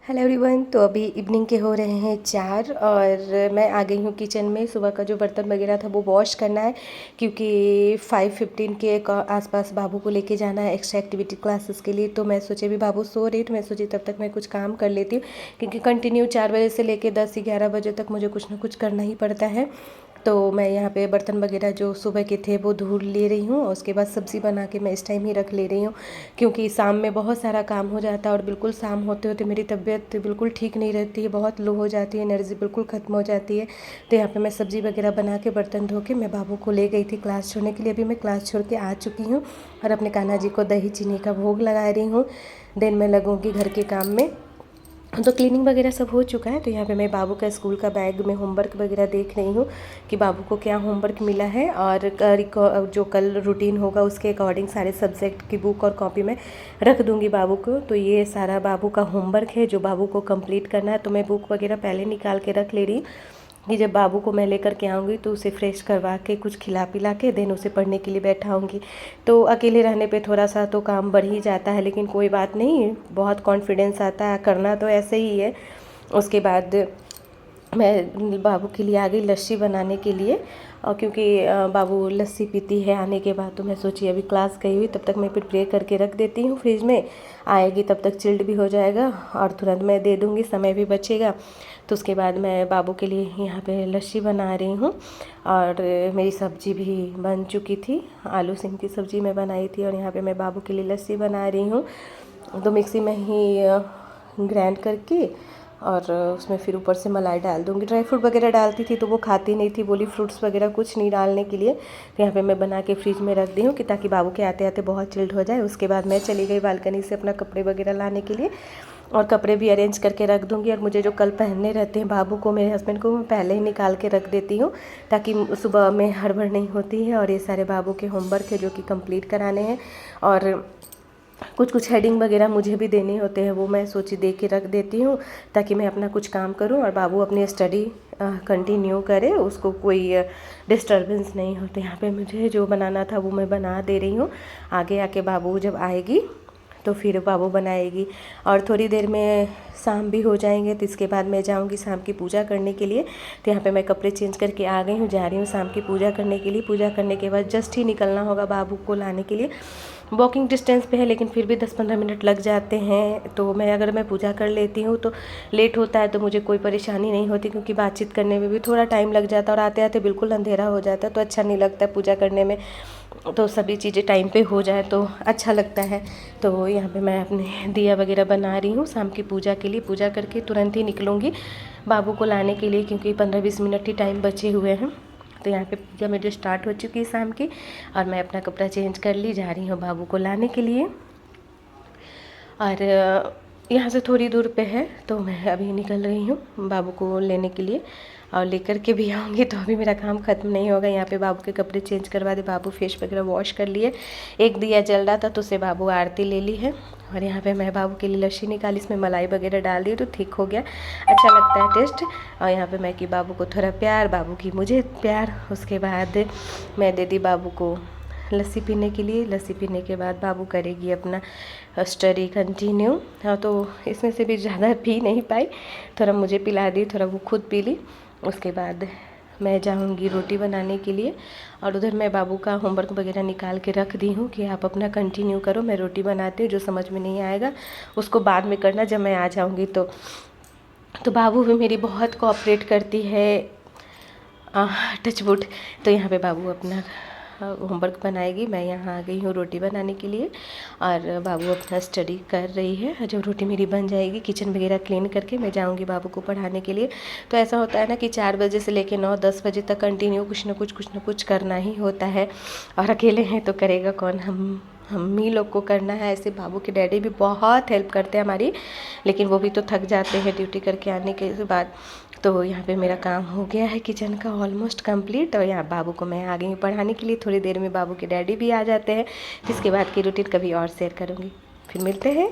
Hello everyone. तो अभी evening के हो रहे हैं 4 और मैं आ गई हूँ किचन में। सुबह का जो बर्तन वगैरह था वो वॉश करना है क्योंकि 5:15 के आसपास बाबू को लेके जाना है एक्स्ट्रा एक्टिविटी क्लासेस के लिए। तो मैं सोची भी बाबू सो रही तो मैं सोची तब तक मैं कुछ काम कर लेती हूँ क्योंकि कंटिन्यू 4 बजे से लेके 10-11 बजे तक मुझे कुछ ना कुछ करना ही पड़ता है। तो मैं यहाँ पे बर्तन वगैरह जो सुबह के थे वो धुल ले रही हूँ और उसके बाद सब्ज़ी बना के मैं इस टाइम ही रख ले रही हूँ क्योंकि शाम में बहुत सारा काम हो जाता है और बिल्कुल शाम होते होते मेरी तबीयत बिल्कुल ठीक नहीं रहती है, बहुत लो हो जाती है, एनर्जी बिल्कुल ख़त्म हो जाती है। तो यहाँ पे मैं सब्ज़ी वगैरह बना के बर्तन धो के मैं बाबू को ले गई थी क्लास छोड़ने के लिए। अभी मैं क्लास छोड़ के आ चुकी हूँ और अपने कान्हा जी को दही चीनी का भोग लगा रही हूँ। देन मैं लगूँगी घर के काम में। तो क्लीनिंग वगैरह सब हो चुका है। तो यहाँ पे मैं बाबू का स्कूल का बैग में होमवर्क वगैरह देख रही हूँ कि बाबू को क्या होमवर्क मिला है और जो कल रूटीन होगा उसके अकॉर्डिंग सारे सब्जेक्ट की बुक और कॉपी में रख दूँगी बाबू को। तो ये सारा बाबू का होमवर्क है जो बाबू को कंप्लीट करना है। तो मैं बुक वगैरह पहले निकाल के रख ले रही हूँ कि जब बाबू को मैं लेकर के आऊँगी तो उसे फ्रेश करवा के कुछ खिला पिला के देन उसे पढ़ने के लिए बैठाऊँगी। तो अकेले रहने पे थोड़ा सा तो काम बढ़ ही जाता है, लेकिन कोई बात नहीं, बहुत कॉन्फिडेंस आता है, करना तो ऐसे ही है। उसके बाद मैं बाबू के लिए आ गई लस्सी बनाने के लिए और क्योंकि बाबू लस्सी पीती है आने के बाद, तो मैं सोची अभी क्लास गई हुई तब तक मैं प्रिपेयर करके रख देती हूँ फ्रिज में, आएगी तब तक चिल्ड भी हो जाएगा और तुरंत मैं दे दूँगी, समय भी बचेगा। तो उसके बाद मैं बाबू के लिए यहाँ पे लस्सी बना रही हूँ और मेरी सब्ज़ी भी बन चुकी थी, आलू सिम की सब्ज़ी मैं बनाई थी और यहाँ पे मैं बाबू के लिए लस्सी बना रही हूँ। तो मिक्सी में ही ग्राइंड करके और उसमें फिर ऊपर से मलाई डाल दूँगी। ड्राई फ्रूट वगैरह डालती थी तो वो खाती नहीं थी, बोली फ्रूट्स वगैरह कुछ नहीं डालने के लिए। तो यहाँ पे मैं बना के फ्रिज में रख दी हूँ कि ताकि बाबू के आते आते बहुत चिल्ड हो जाए। उसके बाद मैं चली गई बालकनी से अपना कपड़े वगैरह लाने के लिए और कपड़े भी अरेंज करके रख दूँगी। और मुझे जो कल पहनने रहते हैं बाबू को, मेरे हस्बैंड को, मैं पहले ही निकाल के रख देती हूँ ताकि सुबह में हड़बड़ नहीं होती है। और ये सारे बाबू के होमवर्क है जो कि कंप्लीट कराने हैं और कुछ हेडिंग वगैरह मुझे भी देने होते हैं, वो मैं सोची दे के रख देती हूँ ताकि मैं अपना कुछ काम करूँ और बाबू अपनी स्टडी कंटिन्यू करे, उसको कोई डिस्टरबेंस नहीं होते। यहाँ पे मुझे जो बनाना था वो मैं बना दे रही हूँ। आगे आके बाबू जब आएगी तो फिर बाबू बनाएगी और थोड़ी देर में शाम भी हो जाएंगे। तो इसके बाद मैं जाऊंगी शाम की पूजा करने के लिए। तो यहाँ पे मैं कपड़े चेंज करके आ गई हूँ, जा रही हूँ शाम की पूजा करने के लिए। पूजा करने के बाद जस्ट ही निकलना होगा बाबू को लाने के लिए। वॉकिंग डिस्टेंस पे है लेकिन फिर भी 10-15 मिनट लग जाते हैं। तो अगर मैं पूजा कर लेती हूँ तो लेट होता है तो मुझे कोई परेशानी नहीं होती क्योंकि बातचीत करने में भी थोड़ा टाइम लग जाता है और आते आते बिल्कुल अंधेरा हो जाता है तो अच्छा नहीं लगता पूजा करने में। तो सभी चीज़ें टाइम पे हो जाए तो अच्छा लगता है। तो यहाँ पे मैं अपने दिया वगैरह बना रही हूँ शाम की पूजा के लिए। पूजा करके तुरंत ही निकलूँगी बाबू को लाने के लिए क्योंकि 15-20 मिनट ही टाइम बचे हुए हैं। तो यहाँ पे पूजा मेरी स्टार्ट हो चुकी है शाम की और मैं अपना कपड़ा चेंज कर ली, जा रही हूँ बाबू को लाने के लिए। और यहाँ से थोड़ी दूर पे है तो मैं अभी निकल रही हूँ बाबू को लेने के लिए और लेकर के भी आऊँगी। तो अभी मेरा काम ख़त्म नहीं होगा। यहाँ पे बाबू के कपड़े चेंज करवा दे, बाबू फेस वगैरह वॉश कर लिए, एक दिया जल रहा था तो उससे बाबू आरती ले ली है। और यहाँ पे मैं बाबू के लिए लस्सी निकाली, इसमें मलाई वगैरह डाल दी तो ठीक हो गया, अच्छा लगता है टेस्ट। और यहाँ पे मैं कि बाबू को थोड़ा प्यार, बाबू की मुझे प्यार। उसके बाद मैं दे दी बाबू को लस्सी पीने के लिए। लस्सी पीने के बाद बाबू करेगी अपना स्टडी कंटिन्यू। हाँ, तो इसमें से भी ज़्यादा पी नहीं पाई, थोड़ा मुझे पिला दी, थोड़ा वो खुद पी ली। उसके बाद मैं जाऊंगी रोटी बनाने के लिए और उधर मैं बाबू का होमवर्क वगैरह निकाल के रख दी हूँ कि आप अपना कंटिन्यू करो, मैं रोटी बनाती हूँ, जो समझ में नहीं आएगा उसको बाद में करना जब मैं आ जाऊँगी। तो बाबू भी मेरी बहुत कोऑपरेट करती है, टच वुड। तो यहाँ पे बाबू अपना होमवर्क बनाएगी, मैं यहाँ आ गई हूँ रोटी बनाने के लिए और बाबू अपना स्टडी कर रही है। जब रोटी मेरी बन जाएगी किचन वगैरह क्लीन करके मैं जाऊँगी बाबू को पढ़ाने के लिए। तो ऐसा होता है ना कि 4 बजे से लेके 9-10 बजे तक कंटिन्यू कुछ ना कुछ करना ही होता है और अकेले हैं तो करेगा कौन, हम ही लोग को करना है। ऐसे बाबू के डैडी भी बहुत हेल्प करते हैं हमारी, लेकिन वो भी तो थक जाते हैं ड्यूटी करके आने के बाद। तो यहाँ पे मेरा काम हो गया है किचन का ऑलमोस्ट कंप्लीट और यहाँ बाबू को मैं आ गई हूँ पढ़ाने के लिए। थोड़ी देर में बाबू के डैडी भी आ जाते हैं, जिसके बाद की रूटीन कभी और शेयर करूँगी। फिर मिलते हैं।